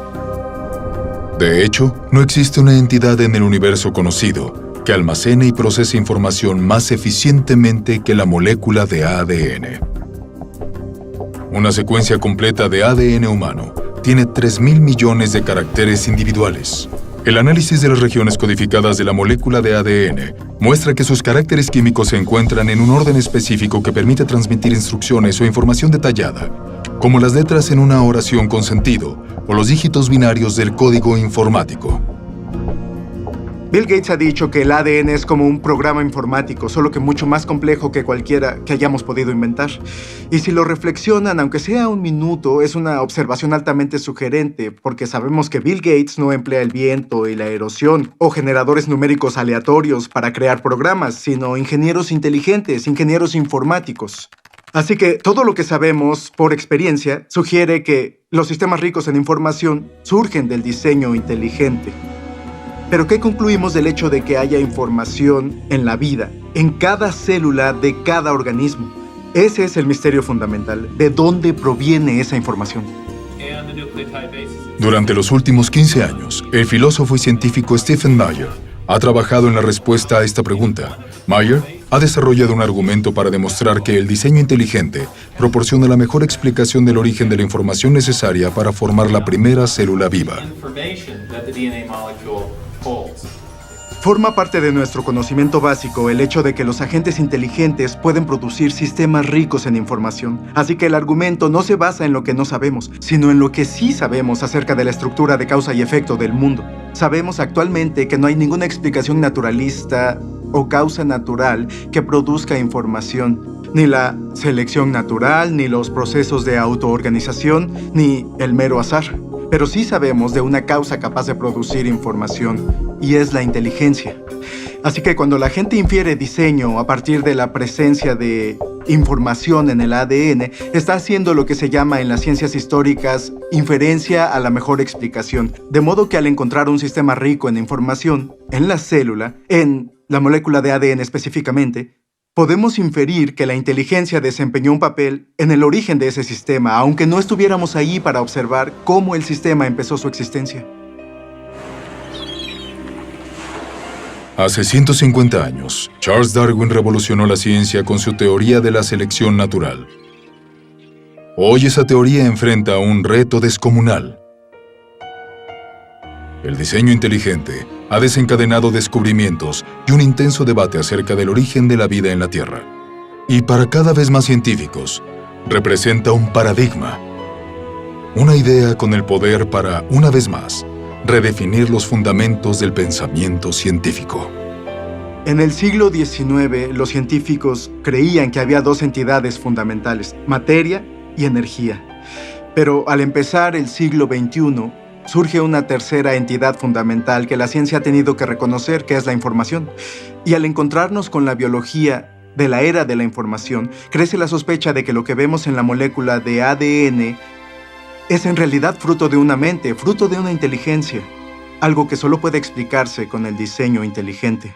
De hecho, no existe una entidad en el universo conocido que almacene y procese información más eficientemente que la molécula de ADN. Una secuencia completa de ADN humano tiene 3.000 millones de caracteres individuales. El análisis de las regiones codificadas de la molécula de ADN muestra que sus caracteres químicos se encuentran en un orden específico que permite transmitir instrucciones o información detallada, como las letras en una oración con sentido o los dígitos binarios del código informático. Bill Gates ha dicho que el ADN es como un programa informático, solo que mucho más complejo que cualquiera que hayamos podido inventar. Y si lo reflexionan, aunque sea un minuto, es una observación altamente sugerente, porque sabemos que Bill Gates no emplea el viento y la erosión o generadores numéricos aleatorios para crear programas, sino ingenieros inteligentes, ingenieros informáticos. Así que todo lo que sabemos por experiencia sugiere que los sistemas ricos en información surgen del diseño inteligente. Pero ¿qué concluimos del hecho de que haya información en la vida, en cada célula de cada organismo? Ese es el misterio fundamental. ¿De dónde proviene esa información? Durante los últimos 15 años, el filósofo y científico Stephen Meyer ha trabajado en la respuesta a esta pregunta. Meyer ha desarrollado un argumento para demostrar que el diseño inteligente proporciona la mejor explicación del origen de la información necesaria para formar la primera célula viva. Forma parte de nuestro conocimiento básico el hecho de que los agentes inteligentes pueden producir sistemas ricos en información. Así que el argumento no se basa en lo que no sabemos, sino en lo que sí sabemos acerca de la estructura de causa y efecto del mundo. Sabemos actualmente que no hay ninguna explicación naturalista o causa natural que produzca información. Ni la selección natural, ni los procesos de autoorganización, ni el mero azar. Pero sí sabemos de una causa capaz de producir información, y es la inteligencia. Así que cuando la gente infiere diseño a partir de la presencia de información en el ADN, está haciendo lo que se llama en las ciencias históricas inferencia a la mejor explicación. De modo que al encontrar un sistema rico en información, en la célula, en la molécula de ADN específicamente, podemos inferir que la inteligencia desempeñó un papel en el origen de ese sistema, aunque no estuviéramos ahí para observar cómo el sistema empezó su existencia. Hace 150 años, Charles Darwin revolucionó la ciencia con su teoría de la selección natural. Hoy esa teoría enfrenta un reto descomunal. El diseño inteligente ha desencadenado descubrimientos y un intenso debate acerca del origen de la vida en la Tierra. Y para cada vez más científicos, representa un paradigma. Una idea con el poder para, una vez más, redefinir los fundamentos del pensamiento científico. En el siglo XIX, los científicos creían que había dos entidades fundamentales, materia y energía. Pero al empezar el siglo XXI, surge una tercera entidad fundamental que la ciencia ha tenido que reconocer, que es la información. Y al encontrarnos con la biología de la era de la información, crece la sospecha de que lo que vemos en la molécula de ADN es en realidad fruto de una mente, fruto de una inteligencia, algo que solo puede explicarse con el diseño inteligente.